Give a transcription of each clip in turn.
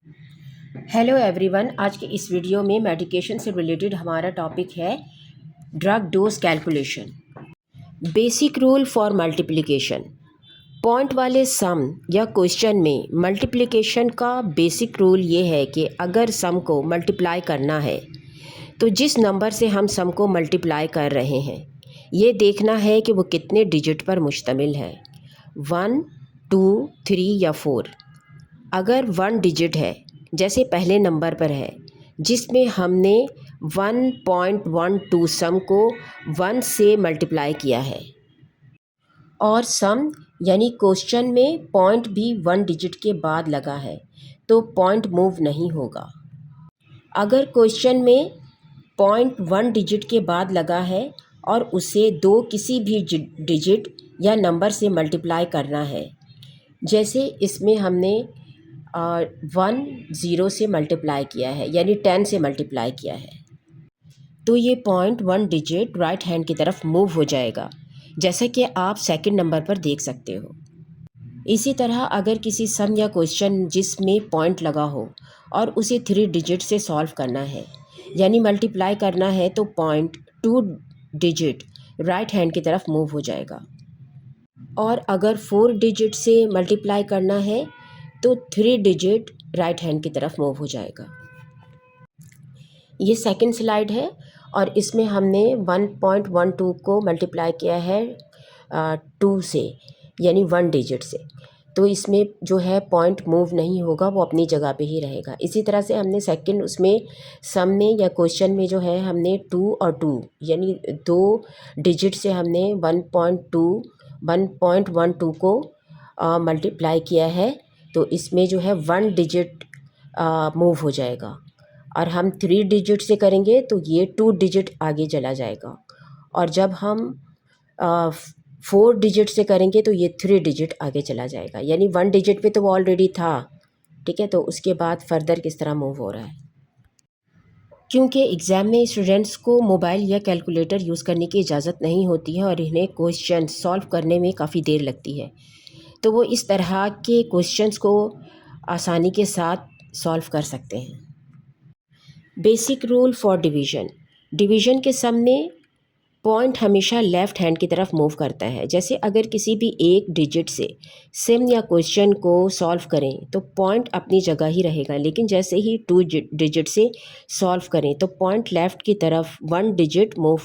Hello everyone. आज के इस वीडियो में मेडिकेशन से रिलेटेड हमारा टॉपिक है drug dose calculation. Basic rule for multiplication. Point वाले सम या क्वेश्चन में मल्टीप्लिकेशन का बेसिक रूल ये है कि अगर सम को मल्टीप्लाई करना है तो जिस नंबर से हम सम को मल्टीप्लाई कर रहे हैं ये देखना है कि वो कितने डिजिट पर मुश्तमिल है, 1, 2, 3 या 4। अगर 1 डिजिट है जैसे पहले नंबर पर है जिसमें हमने 1.12 सम को 1 से मल्टीप्लाई किया है और सम यानी क्वेश्चन में पॉइंट भी 1 डिजिट के बाद लगा है तो पॉइंट मूव नहीं होगा। अगर क्वेश्चन में पॉइंट 1 डिजिट के बाद लगा है और उसे दो किसी भी डिजिट या नंबर से मल्टीप्लाई करना है, जैसे इसमें हमने 10 से मल्टीप्लाई किया है यानी 10 से मल्टीप्लाई किया है, तो ये पॉइंट 1 डिजिट राइट हैंड की तरफ मूव हो जाएगा, जैसा कि आप सेकंड नंबर पर देख सकते हो। इसी तरह अगर किसी सम या क्वेश्चन जिसमें पॉइंट लगा हो और उसे 3 डिजिट से सॉल्व करना है यानी मल्टीप्लाई करना है, तो पॉइंट 2 डिजिट राइट हैंड की तरफ मूव हो जाएगा। और अगर 4 डिजिट से मल्टीप्लाई करना है तो 3 डिजिट राइट हैंड की तरफ मूव हो जाएगा। ये सेकंड स्लाइड है और इसमें हमने 1.12 को मल्टीप्लाई किया है 2 से यानी 1 डिजिट से, तो इसमें जो है पॉइंट मूव नहीं होगा, वो अपनी जगह पे ही रहेगा। इसी तरह से हमने सेकंड उसमें सम में या क्वेश्चन में जो है हमने 2 और 2 यानी 2 डिजिट से हमने 1.12 को मल्टीप्लाई किया है, तो इसमें जो है 1 डिजिट मूव हो जाएगा। और हम 3 डिजिट से करेंगे तो ये 2 डिजिट आगे चला जाएगा, और जब हम 4 डिजिट से करेंगे तो ये 3 डिजिट आगे चला जाएगा, यानी 1 डिजिट पे तो वो ऑलरेडी था, ठीक है। तो उसके बाद फर्दर किस तरह मूव हो रहा है। क्योंकि एग्ज़ाम में स्टूडेंट्स को मोबाइल या कैलकुलेटर यूज़ करने की इजाज़त नहीं होती है और इन्हें क्वेश्चन सॉल्व करने में काफ़ी देर लगती है, तो वो इस तरह के क्वेश्चंस को आसानी के साथ सॉल्व कर सकते हैं। Basic rule for division. Division के सम में पॉइंट हमेशा लेफ़्ट हैंड की तरफ मूव करता है। जैसे अगर किसी भी एक डिजिट से सम या क्वेश्चन को सॉल्व करें तो पॉइंट अपनी जगह ही रहेगा, लेकिन जैसे ही 2 डिजिट से सॉल्व करें तो पॉइंट लेफ़्ट की तरफ 1 डिजिट मूव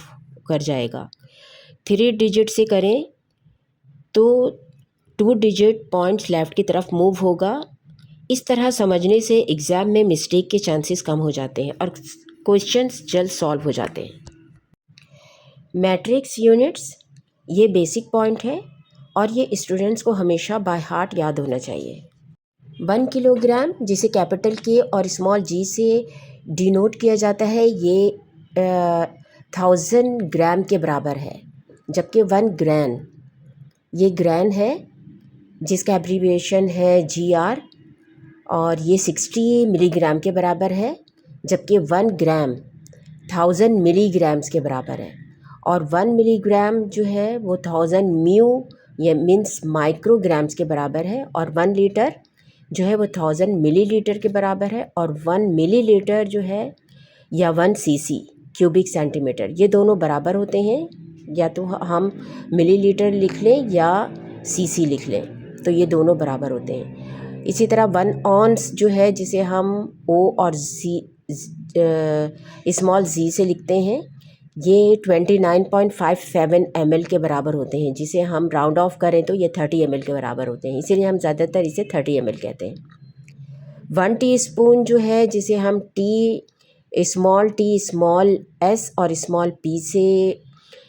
कर जाएगा। 3 डिजिट से करें तो 2 डिजिट पॉइंट्स लेफ़्ट की तरफ मूव होगा। इस तरह समझने से एग्ज़ाम में मिस्टेक के चांसेस कम हो जाते हैं और क्वेश्चंस जल्द सॉल्व हो जाते हैं। मैट्रिक्स यूनिट्स ये बेसिक पॉइंट है और ये स्टूडेंट्स को हमेशा बाय हार्ट याद होना चाहिए। 1 किलोग्राम जिसे कैपिटल के और स्मॉल जी से डिनोट किया जाता है, ये 1000 ग्राम के बराबर है, जबकि 1 ग्राम ये ग्राम है जिसका एब्रीविएशन है GR, और ये 60 मिलीग्राम के बराबर है, जबकि 1 ग्राम 1000 मिलीग्राम्स के बराबर है, और 1 मिलीग्राम जो है वो 1000 म्यू या मीन्स माइक्रोग्राम्स के बराबर है, और 1 लीटर जो है वो 1000 मिलीलीटर के बराबर है, और 1 मिलीलीटर जो है या 1 cc क्यूबिक सेंटीमीटर, ये दोनों बराबर होते हैं। या तो हम मिलीलीटर लिख लें या cc लिख लें, तो ये दोनों बराबर होते हैं। इसी तरह 1 ऑन्स जो है जिसे हम O और स्मॉल z से लिखते हैं, ये 29.57 ml के बराबर होते हैं, जिसे हम राउंड ऑफ करें तो ये 30 ml के बराबर होते हैं, इसीलिए हम ज़्यादातर इसे 30 ml कहते हैं। 1 टीस्पून जो है जिसे हम t स्मॉल s और स्मॉल p से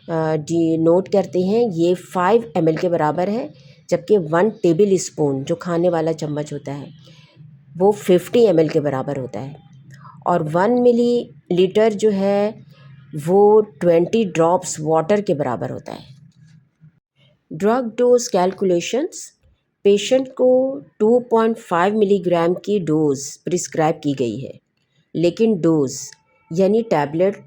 डिनोट करते हैं, ये 5 ml के बराबर है, जबकि 1 टेबल स्पून जो खाने वाला चम्मच होता है वो 50 ml के बराबर होता है, और 1 मिलीलीटर जो है वो 20 ड्रॉप्स वाटर के बराबर होता है। Drug dose calculations. पेशेंट को 2.5 मिलीग्राम की डोज प्रिस्क्राइब की गई है, लेकिन डोज यानी टैबलेट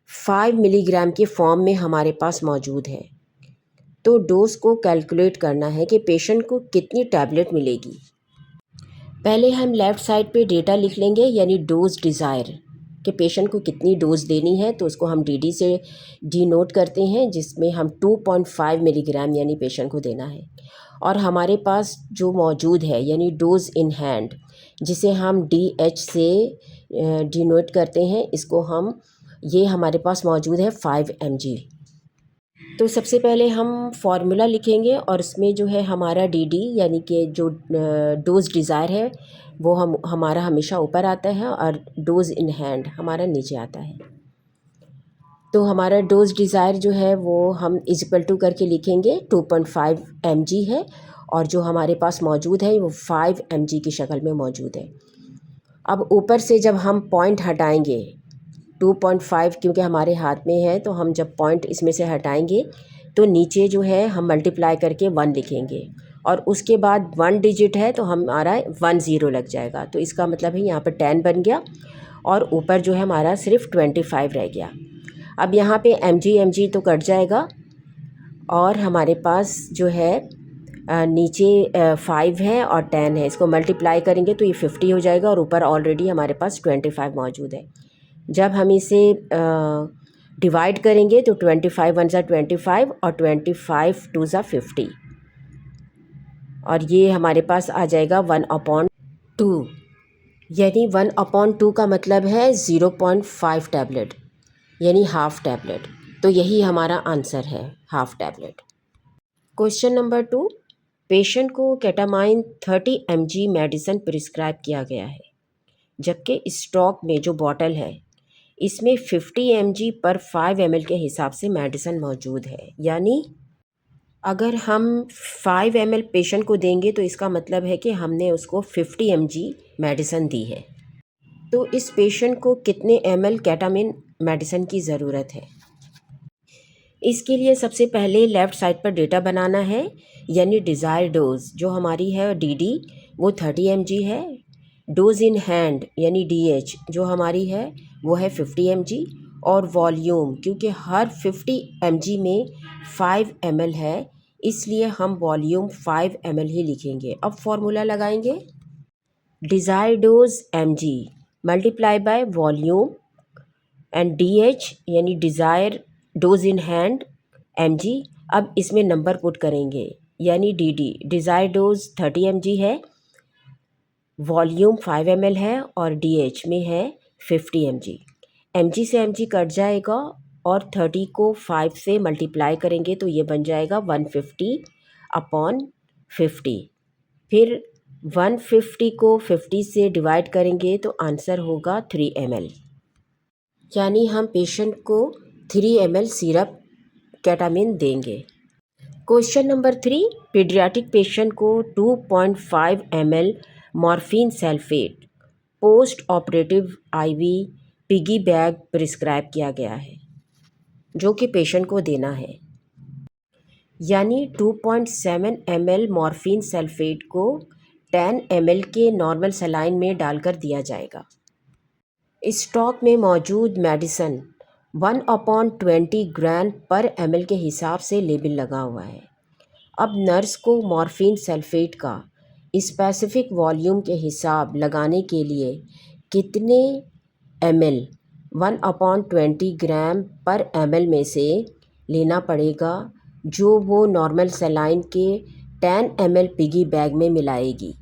5 मिलीग्राम के फॉर्म में हमारे पास मौजूद है, तो डोज को कैलकुलेट करना है कि पेशेंट को कितनी टैबलेट मिलेगी। पहले हम लेफ़्ट साइड पे डेटा लिख लेंगे, यानी डोज डिज़ायर कि पेशेंट को कितनी डोज देनी है, तो उसको हम डीडी से डिनोट करते हैं, जिसमें हम 2.5 मिलीग्राम यानी पेशेंट को देना है। और हमारे पास जो मौजूद है यानी डोज इन हैंड, जिसे हम DH से डिनोट करते हैं, इसको हम ये हमारे पास मौजूद है 5 mg। तो सबसे पहले हम फार्मूला लिखेंगे और उसमें जो है हमारा DD यानी कि जो डोज डिज़ायर है वो हमारा हमेशा ऊपर आता है और डोज इन हैंड हमारा नीचे आता है। तो हमारा डोज डिज़ायर जो है वो हम इज इक्वल टू करके लिखेंगे 2.5 mg है, और जो हमारे पास मौजूद है वो 5 mg की शक्ल में मौजूद है। अब ऊपर से जब हम पॉइंट हटाएंगे 2.5, क्योंकि हमारे हाथ में है, तो हम जब पॉइंट इसमें से हटाएंगे तो नीचे जो है हम मल्टीप्लाई करके 1 लिखेंगे, और उसके बाद 1 डिजिट है तो हमारा 10 लग जाएगा। तो इसका मतलब है यहाँ पर 10 बन गया और ऊपर जो है हमारा सिर्फ 25 रह गया। अब यहाँ पे mg तो कट जाएगा और हमारे पास जो है नीचे 5 है और 10 है, इसको मल्टीप्लाई करेंगे तो ये 50 हो जाएगा और ऊपर ऑलरेडी हमारे पास 25 मौजूद है। जब हम इसे डिवाइड करेंगे तो 25 वन ज़ा 25 और 25 टू ज़ा 50, और ये हमारे पास आ जाएगा 1/2, यानी 1/2 का मतलब है 0.5 टैबलेट यानी हाफ़ टैबलेट। तो यही हमारा आंसर है, half tablet. Question number 2, patient को केटामाइन 30 mg मेडिसिन प्रिस्क्राइब किया गया है, जबकि स्टॉक में जो बॉटल है इसमें 50 mg पर 5 ml के हिसाब से मेडिसिन मौजूद है। यानी अगर हम 5 ml पेशेंट को देंगे तो इसका मतलब है कि हमने उसको 50 mg मेडिसिन दी है। तो इस पेशेंट को कितने ml केटामिन मेडिसिन की ज़रूरत है? इसके लिए सबसे पहले लेफ़्ट साइड पर डेटा बनाना है, यानी डिज़ायर डोज जो हमारी है DD वो 30 mg है, डोज इन हैंड यानी DH जो हमारी है वो है 50 mg, और वॉल्यूम क्योंकि हर 50 mg में 5 ml है, इसलिए हम वॉल्यूम 5 ml ही लिखेंगे। अब फॉर्मूला लगाएंगे, desire dose mg multiply by volume and DH यानी desire dose in hand mg। अब इसमें नंबर पुट करेंगे, यानी DD डिज़ायर डोज 30 mg है, वॉल्यूम 5 ml है और DH में है 50 mg। mg से mg कट जाएगा और 30 को 5 से मल्टीप्लाई करेंगे तो ये बन जाएगा 150/50। फिर 150 को 50 से डिवाइड करेंगे तो आंसर होगा 3 ml, यानी हम पेशेंट को 3 ml सिरप केटामिन देंगे। क्वेश्चन नंबर 3, पीडियाट्रिक पेशेंट को 2.5 ml morphine sulphate post operative IV piggy bag prescribe किया गया है, जो कि पेशेंट को देना है। यानी 2.7 ml मॉर्फिन सल्फेट को 10 ml के नॉर्मल सलाइन में डालकर दिया जाएगा। स्टॉक में मौजूद मेडिसिन 1/20 ग्राम पर ml के हिसाब से लेबल लगा हुआ है। अब नर्स को मॉर्फिन सल्फेट का स्पेसिफिक वॉल्यूम के हिसाब लगाने के लिए कितने ml 1/20 ग्राम पर ml में से लेना पड़ेगा, जो वो नॉर्मल सलाइन के 10 ml पिगी बैग में मिलाएगी।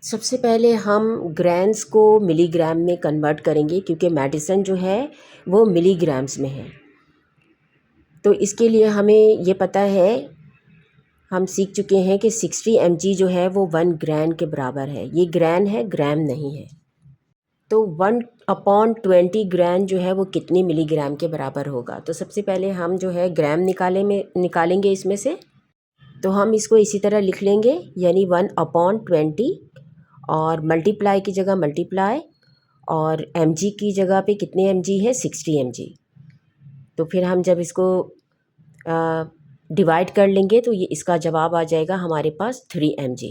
सबसे पहले हम ग्राम्स को मिलीग्राम में कन्वर्ट करेंगे, क्योंकि मेडिसिन जो है वो मिलीग्राम्स में है। तो इसके लिए हमें ये पता है, हम सीख चुके हैं कि 60 mg जो है वो 1 ग्राम के बराबर है। ये ग्राम है, ग्राम नहीं है। तो 1/20 ग्राम जो है वो कितने मिलीग्राम के बराबर होगा? तो सबसे पहले हम जो है ग्राम निकालेंगे इसमें से। तो हम इसको इसी तरह लिख लेंगे, यानी 1/20 और मल्टीप्लाई की जगह मल्टीप्लाई, और mg की जगह पे कितने mg है? 60 mg। तो फिर हम जब इसको डिवाइड कर लेंगे तो ये इसका जवाब आ जाएगा हमारे पास 3 mg।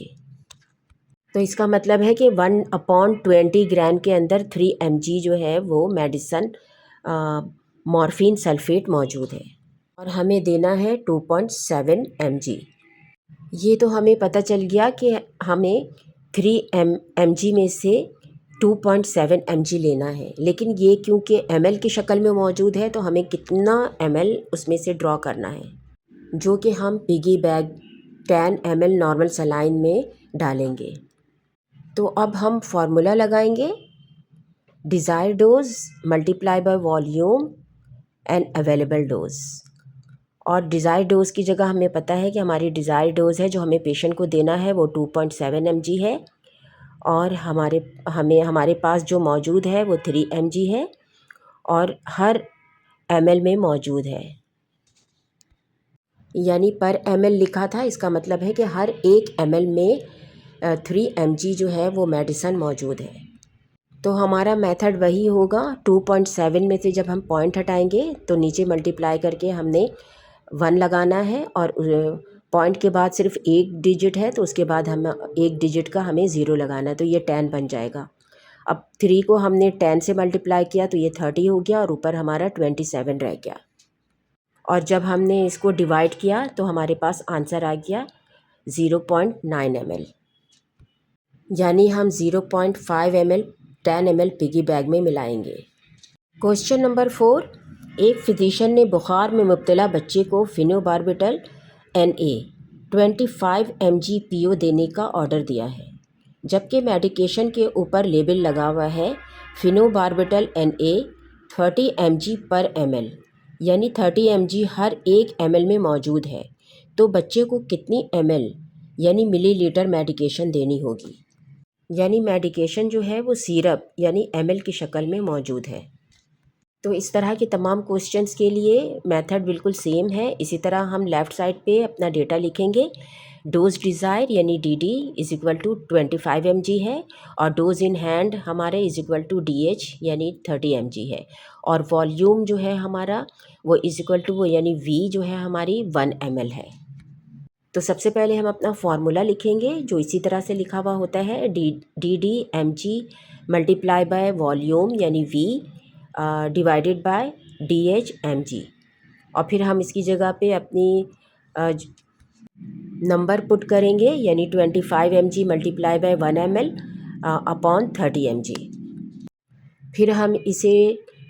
तो इसका मतलब है कि 1/20 ग्राम के अंदर 3 mg जो है वो मेडिसिन मॉर्फिन सल्फेट मौजूद है, और हमें देना है 2.7 mg। ये तो हमें पता चल गया कि हमें 3 mg में से 2.7 mg लेना है, लेकिन ये क्योंकि ml की शक्ल में मौजूद है तो हमें कितना ml उसमें से ड्रॉ करना है, जो कि हम piggy bag 10 ml normal saline में डालेंगे। तो अब हम फार्मूला लगाएंगे, desire dose multiply by volume and available dose. और डिज़ायर डोज़ की जगह हमें पता है कि हमारी डिज़ायर डोज़ है जो हमें पेशेंट को देना है वो 2.7 mg है, और हमारे पास जो मौजूद है वो 3 mg है और हर ml में मौजूद है, यानी पर ml लिखा था, इसका मतलब है कि हर एक ml में 3 mg जो है वो मेडिसन मौजूद है। तो हमारा मेथड वही होगा, 2.7 में से जब हम पॉइंट हटाएंगे तो नीचे मल्टीप्लाई करके हमने 1 लगाना है, और पॉइंट के बाद सिर्फ एक डिजिट है तो उसके बाद हम एक डिजिट का हमें 0 लगाना है, तो ये 10 बन जाएगा। अब 3 को हमने 10 से मल्टीप्लाई किया तो ये 30 हो गया और ऊपर हमारा 27 रह गया, और जब हमने इसको डिवाइड किया तो हमारे पास आंसर आ गया 0.9 ml, यानी हम 0.5 ml 10 ml पिगी बैग में मिलाएंगे। क्वेश्चन नंबर 4, एक फिजिशियन ने बुखार में मुब्तला बच्चे को फिनोबार्बिटल Na 25 mg PO देने का ऑर्डर दिया है, जबकि मेडिकेशन के ऊपर लेबल लगा हुआ है फिनोबार्बिटल Na 30 mg पर ml, यानी 30 mg हर एक ml में मौजूद है। तो बच्चे को कितनी ml यानी मिलीलीटर मेडिकेशन देनी होगी, यानी मेडिकेशन जो है वो सिरप यानी ml की शक्ल में मौजूद है। तो इस तरह के तमाम क्वेश्चंस के लिए मेथड बिल्कुल सेम है। इसी तरह हम लेफ़्ट साइड पे अपना डेटा लिखेंगे, डोज डिज़ायर यानी DD is equal to 25 mg है, और डोज इन हैंड हमारे इज़ इक्वल टू DH यानी 30 mg है, और वॉल्यूम जो है हमारा वो इज़ इक्वल टू वो यानी V जो है हमारी 1 ml है। तो सबसे पहले हम अपना फार्मूला लिखेंगे जो इसी तरह से लिखा हुआ होता है, DD mg multiply by volume यानी V divided by DH mg, और फिर हम इसकी जगह पे अपनी नंबर पुट करेंगे, यानी 25 mg multiply by 1 ml upon 30 mg। फिर हम इसे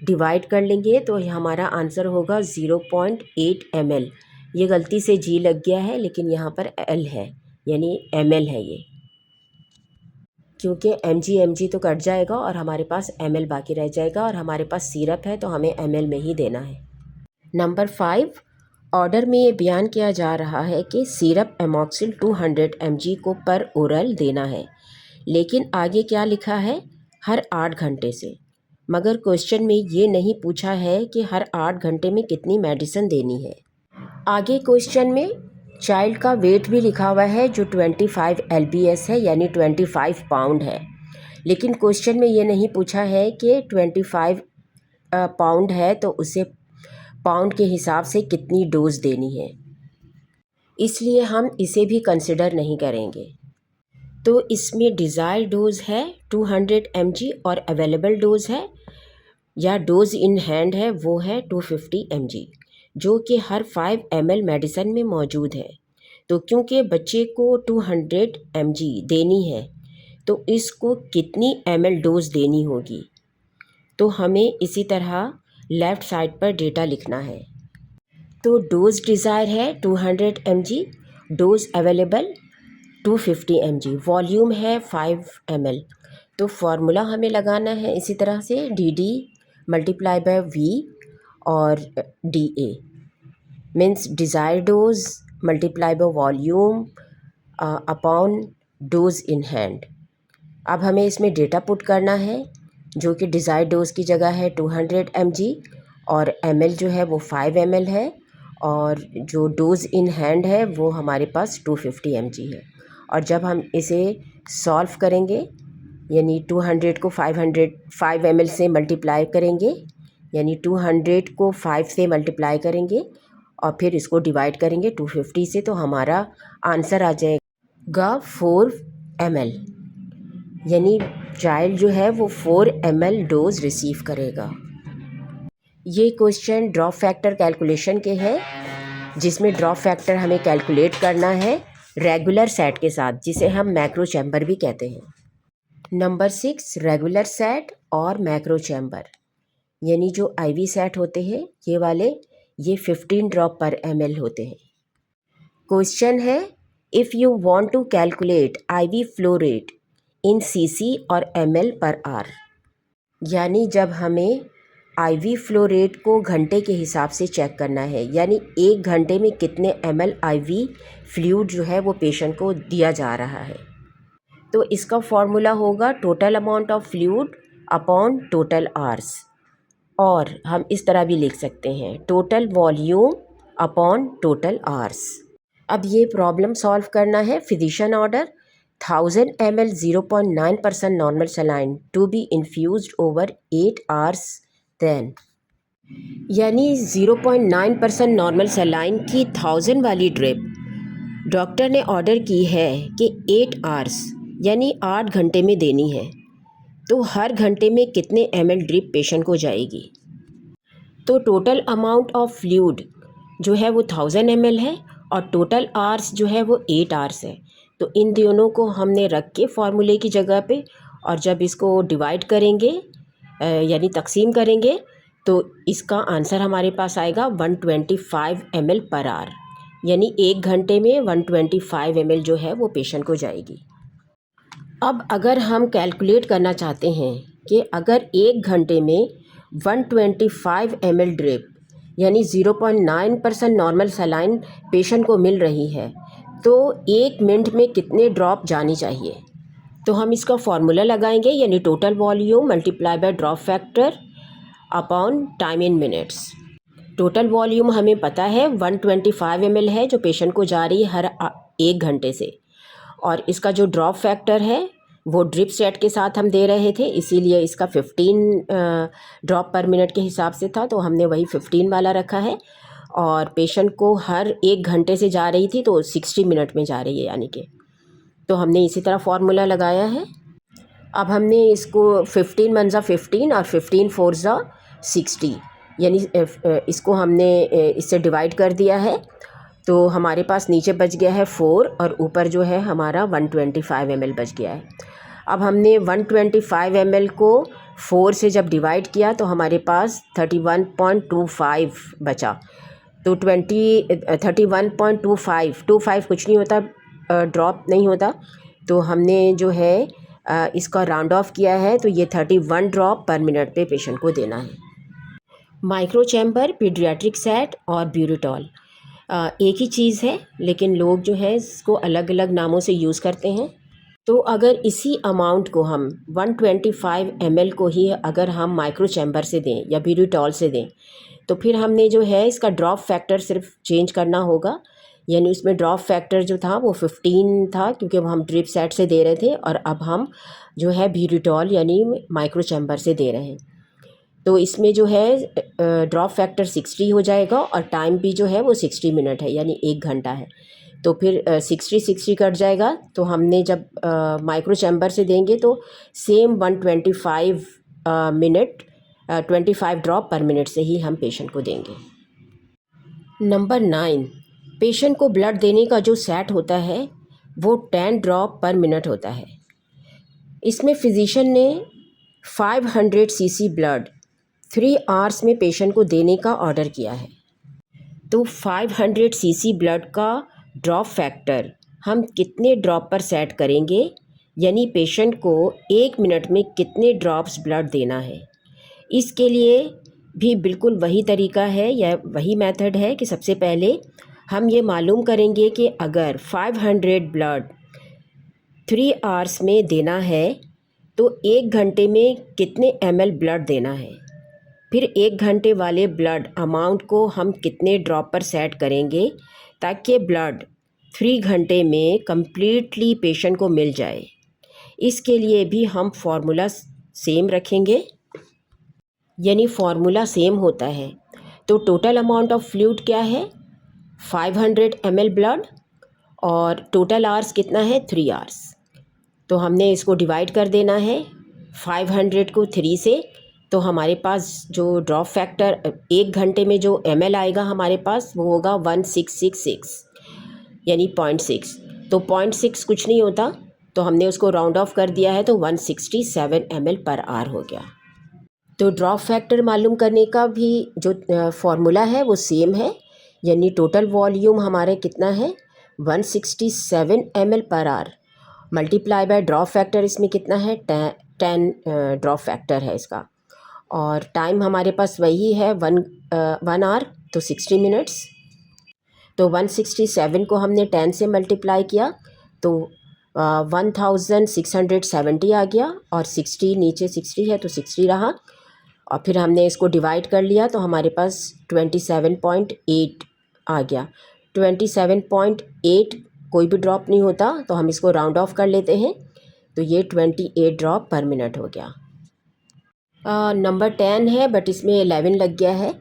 डिवाइड कर लेंगे तो हमारा आंसर होगा 0.8 ml। ये गलती से G लग गया है लेकिन यहाँ पर L है यानी ml है ये, क्योंकि mg तो कट जाएगा और हमारे पास ml बाकी रह जाएगा, और हमारे पास सिरप है तो हमें ml में ही देना है। नंबर 5, ऑर्डर में ये बयान किया जा रहा है कि सिरप एमॉक्सिल 200 mg को पर ओरल देना है, लेकिन आगे क्या लिखा है, हर 8 घंटे से। मगर क्वेश्चन में ये नहीं पूछा है कि हर 8 घंटे में कितनी मेडिसिन देनी है। आगे क्वेश्चन में चाइल्ड का वेट भी लिखा हुआ है जो 25 lbs है यानी 25 पाउंड है, लेकिन क्वेश्चन में ये नहीं पूछा है कि 25 पाउंड है तो उसे पाउंड के हिसाब से कितनी डोज देनी है, इसलिए हम इसे भी कंसिडर नहीं करेंगे। तो इसमें डिज़ायर डोज है 200 mg और अवेलेबल डोज है या डोज इन हैंड है वो है 250 mg, जो कि हर 5 ml मेडिसिन में मौजूद है। तो क्योंकि बच्चे को 200 mg देनी है तो इसको कितनी ml डोज देनी होगी, तो हमें इसी तरह लेफ़्ट साइड पर डेटा लिखना है। तो डोज डिज़ायर है 200 mg, dose available 250 mg, volume है 5 ml। तो फार्मूला हमें लगाना है इसी तरह से DD मल्टीप्लाई बाय V और DA means desire dose multiply by volume upon dose in hand. अब हमें इसमें डेटा पुट करना है जो कि डिज़ायर डोज़ की जगह है 200 mg और ml जो है वो 5 ml है, और जो डोज़ इन हैंड है वो हमारे पास 250 mg है। और जब हम इसे सॉल्व करेंगे यानी 200 को 5 ml से मल्टीप्लाई करेंगे, यानी 200 को 5 से मल्टीप्लाई करेंगे और फिर इसको डिवाइड करेंगे 250 से, तो हमारा आंसर आ जाएगा 4 ml, यानी चाइल्ड जो है वो 4 ml डोज रिसीव करेगा। ये क्वेश्चन ड्रॉप फैक्टर कैलकुलेशन के हैं, जिसमें ड्रॉप फैक्टर हमें कैलकुलेट करना है रेगुलर सेट के साथ, जिसे हम मैक्रो चैम्बर भी कहते हैं। नंबर 6 रेगुलर सेट और मैक्रो चैम्बर, यानी जो आईवी सेट होते हैं ये वाले, ये 15 ड्रॉप पर ml होते हैं। क्वेश्चन है, if you want to calculate IV flow rate in cc और ml पर आर, यानी जब हमें आईवी फ्लो रेट को घंटे के हिसाब से चेक करना है, यानी 1 घंटे में कितने ml आईवी फ्लूइड जो है वो पेशेंट को दिया जा रहा है। तो इसका फॉर्मूला होगा total amount of fluid upon total hours, और हम इस तरह भी लिख सकते हैं total volume upon total hours. अब ये प्रॉब्लम सॉल्व करना है। Physician order 1000 ml 0.9% normal saline to be infused over 8 hours then, यानी 0.9% नॉर्मल सलाइन की 1000 वाली ड्रिप डॉक्टर ने ऑर्डर की है कि 8 आवर्स यानी 8 घंटे में देनी है। तो हर घंटे में कितने ml ड्रिप पेशेंट को जाएगी। तो टोटल अमाउंट ऑफ फ्लूइड जो है वो 1000 ml है और टोटल आवर्स जो है वो 8 आवर्स है। तो इन दोनों को हमने रख के फार्मूले की जगह पे, और जब इसको डिवाइड करेंगे यानी तकसीम करेंगे, तो इसका आंसर हमारे पास आएगा 125 ml पर आवर, यानी 1 घंटे में 125 ml जो है वो पेशेंट को जाएगी। अब अगर हम कैलकुलेट करना चाहते हैं कि अगर 1 घंटे में 125 ml ड्रिप यानी 0.9% नॉर्मल सलाइन पेशेंट को मिल रही है, तो 1 मिनट में कितने ड्रॉप जानी चाहिए। तो हम इसका फॉर्मूला लगाएंगे, यानी total volume multiply by drop factor upon time in minutes. Total volume हमें पता है 125 ml है जो पेशेंट को जा रही है हर 1 घंटे से, और इसका जो ड्रॉप फैक्टर है वो ड्रिप सेट के साथ हम दे रहे थे, इसीलिए इसका 15 ड्रॉप पर मिनट के हिसाब से था, तो हमने वही 15 वाला रखा है। और पेशेंट को हर 1 घंटे से जा रही थी तो 60 मिनट में जा रही है, यानी कि तो हमने इसी तरह फार्मूला लगाया है। अब हमने इसको 15 1 15 और 15 4 60, यानी इसको हमने इससे डिवाइड कर दिया है, तो हमारे पास नीचे बच गया है 4 और ऊपर जो है हमारा 125 ml बच गया है। अब हमने 125 ml को 4 से जब डिवाइड किया तो हमारे पास 31.25 बचा। तो 31.25 कुछ नहीं होता, ड्रॉप नहीं होता, तो हमने जो है इसका राउंड ऑफ किया है, तो ये 31 ड्रॉप पर मिनट पे पेशेंट को देना है। माइक्रो चैम्बर, पीडियाट्रिक सेट और ब्यूरेटॉल एक ही चीज़ है, लेकिन लोग जो है इसको अलग अलग नामों से यूज़ करते हैं। तो अगर इसी अमाउंट को हम 125 ml को ही अगर हम माइक्रो चैम्बर से दें या ब्यूरेटॉल से दें, तो फिर हमने जो है इसका ड्रॉप फैक्टर सिर्फ चेंज करना होगा, यानी उसमें ड्रॉप फैक्टर जो था वो 15 था क्योंकि हम ड्रिप सेट से दे रहे थे, और अब हम जो है ब्यूरेटॉल यानी माइक्रो चैम्बर से दे रहे हैं। तो इसमें जो है ड्रॉप फैक्टर 60 हो जाएगा और टाइम भी जो है वो 60 मिनट है, यानी 1 घंटा है। तो फिर 60 कट जाएगा, तो हमने जब माइक्रो चैम्बर से देंगे तो सेम 125 मिनट 25 ड्रॉप पर मिनट से ही हम पेशेंट को देंगे। नंबर 9, पेशेंट को ब्लड देने का जो सेट होता है वो 10 ड्रॉप पर मिनट होता है। इसमें फिजिशियन ने 500 cc ब्लड 3 आवर्स में पेशेंट को देने का ऑर्डर किया है। तो 500 cc ब्लड का ड्रॉप फैक्टर हम कितने ड्रॉप पर सेट करेंगे, यानी पेशेंट को 1 मिनट में कितने ड्रॉप्स ब्लड देना है। इसके लिए भी बिल्कुल वही तरीका है या वही मेथड है कि सबसे पहले हम ये मालूम करेंगे कि अगर 500 ब्लड 3 आवर्स में देना है तो 1 घंटे में कितने ml ब्लड देना है। फिर 1 घंटे वाले ब्लड अमाउंट को हम कितने ड्रॉप पर सेट करेंगे ताकि ब्लड 3 घंटे में कम्प्लीटली पेशेंट को मिल जाए। इसके लिए भी हम फार्मूला सेम रखेंगे, यानी फार्मूला सेम होता है। तो टोटल अमाउंट ऑफ फ्लूइड क्या है 500 ml ब्लड, और टोटल आवर्स कितना है 3 आवर्स। तो हमने इसको डिवाइड कर देना है 500 को 3 से, तो हमारे पास जो ड्रॉप फैक्टर 1 घंटे में जो ml आएगा हमारे पास वो होगा 1666 यानी 0.6। तो 0.6 कुछ नहीं होता, तो हमने उसको राउंड ऑफ कर दिया है, तो 167 ml/h हो गया। तो ड्रॉप फैक्टर मालूम करने का भी जो फॉर्मूला है वो सेम है, यानी टोटल वॉल्यूम हमारे कितना है 167 ml/h multiply by drop factor, इसमें कितना है 10 ड्रॉप फैक्टर है इसका, और टाइम हमारे पास वही है 1 आवर, तो 60 मिनट्स। तो 167 को हमने 10 से मल्टीप्लाई किया तो 1670 आ गया, और 60 नीचे 60 है तो 60 रहा, और फिर हमने इसको डिवाइड कर लिया तो हमारे पास 27.8 आ गया। 27.8 कोई भी ड्रॉप नहीं होता, तो हम इसको राउंड ऑफ कर लेते हैं, तो ये 28 ड्रॉप पर मिनट हो गया। नंबर 10 है बट इसमें 11 लग गया है।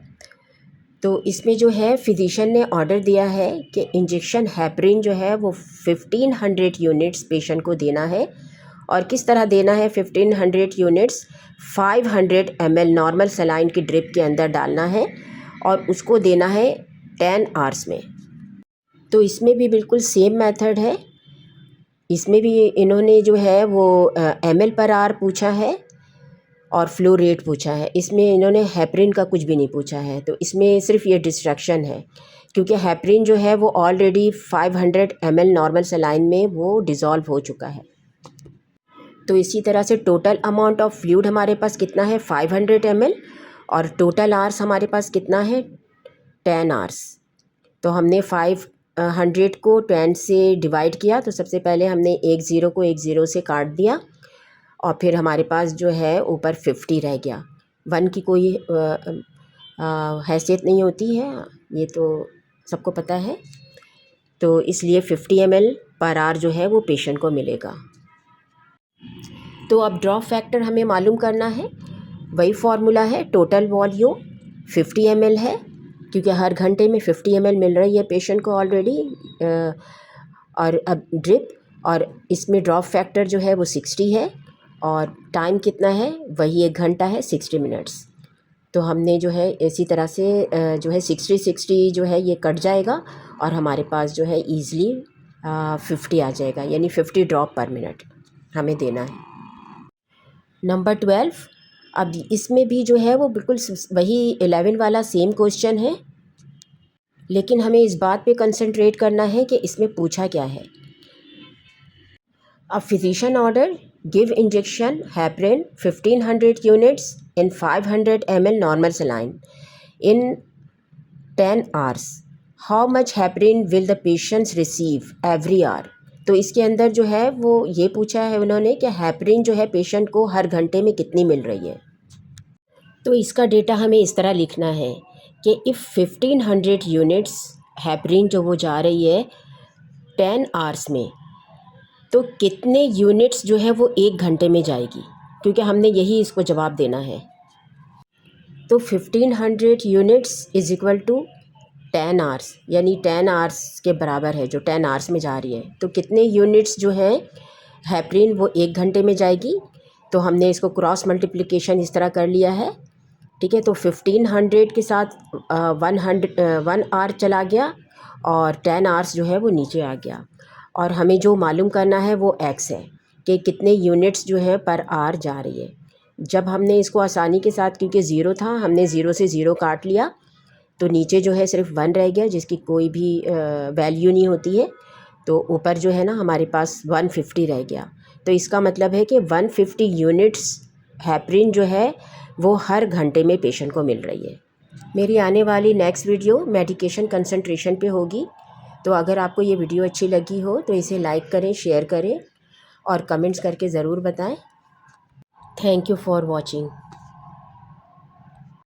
तो इसमें जो है फिजिशियन ने ऑर्डर दिया है कि इंजेक्शन हेपरिन जो है वो 1500 यूनिट्स पेशेंट को देना है, और किस तरह देना है 1500 यूनिट्स 500 ml नॉर्मल सलाइन की ड्रिप के अंदर डालना है, और उसको देना है 10 आवर्स में। तो इसमें भी बिल्कुल सेम मेथड है, इसमें भी इन्होंने जो है वो ml/h पूछा है और फ्लो रेट पूछा है, इसमें इन्होंने हेपरिन का कुछ भी नहीं पूछा है। तो इसमें सिर्फ ये डिस्ट्रैक्शन है, क्योंकि हेपरिन जो है वो ऑलरेडी 500 ml नॉर्मल सलाइन में वो डिज़ोल्व हो चुका है। तो इसी तरह से टोटल अमाउंट ऑफ फ्लूइड हमारे पास कितना है 500 ml, और टोटल आवर्स हमारे पास कितना है 10 आवर्स। तो हमने 500 को 10 से डिवाइड किया, तो सबसे पहले हमने एक ज़ीरो को एक ज़ीरो से काट दिया, और फिर हमारे पास जो है ऊपर 50 रह गया। 1 की कोई हैसियत नहीं होती है, ये तो सबको पता है, तो इसलिए 50 ml/h जो है वो पेशेंट को मिलेगा। तो अब ड्रॉप फैक्टर हमें मालूम करना है, वही फार्मूला है, टोटल वॉल्यूम 50 ml है, क्योंकि हर घंटे में 50 ml मिल रही है पेशेंट को ऑलरेडी, और अब ड्रिप, और इसमें ड्रॉप फैक्टर जो है वो 60 है, और टाइम कितना है वही 1 घंटा है 60 मिनट्स। तो हमने जो है इसी तरह से जो है 60 जो है ये कट जाएगा, और हमारे पास जो है ईज़िली 50 आ जाएगा, यानी 50 ड्रॉप पर मिनट हमें देना है। नंबर 12, अब इसमें भी जो है वो बिल्कुल वही 11 वाला सेम क्वेश्चन है, लेकिन हमें इस बात पे कंसंट्रेट करना है कि इसमें पूछा क्या है। A physician order give injection heparin 1500 units in 500 ml normal saline in 10 hours. How much heparin will the patients receive every hour? तो इसके अंदर जो है वो ये पूछा है उन्होंने कि हेपरिन जो है पेशेंट को हर घंटे में कितनी मिल रही है। तो इसका डेटा हमें इस तरह लिखना है कि इफ़ 1500 यूनिट्स हेपरिन जो वो जा रही है 10 आवर्स में, तो कितने यूनिट्स जो है वो 1 घंटे में जाएगी, क्योंकि हमने यही इसको जवाब देना है। तो 1500 units is equal to 10 hours, यानी 10 आवर्स के बराबर है जो 10 आवर्स में जा रही है। तो कितने यूनिट्स जो है हेपरिन वो 1 घंटे में जाएगी, तो हमने इसको क्रॉस मल्टीप्लिकेशन इस तरह कर लिया है, ठीक है। तो 1500 के साथ 1 आवर चला गया, और 10 आवर्स जो है वो नीचे आ गया, और हमें जो मालूम करना है वो x है कि कितने यूनिट्स जो है पर आवर जा रही है। जब हमने इसको आसानी के साथ, क्योंकि ज़ीरो था, हमने ज़ीरो से ज़ीरो काट लिया, तो नीचे जो है सिर्फ 1 रह गया जिसकी कोई भी वैल्यू नहीं होती है, तो ऊपर जो है ना हमारे पास 150 रह गया। तो इसका मतलब है कि 150 यूनिट्स हेपरिन जो है वो हर घंटे में पेशेंट को मिल रही है। मेरी आने वाली नेक्स्ट वीडियो मेडिकेशन कंसंट्रेशन पे होगी, तो अगर आपको ये वीडियो अच्छी लगी हो तो इसे लाइक करें, शेयर करें, और कमेंट्स करके ज़रूर बताएं। Thank you for watching.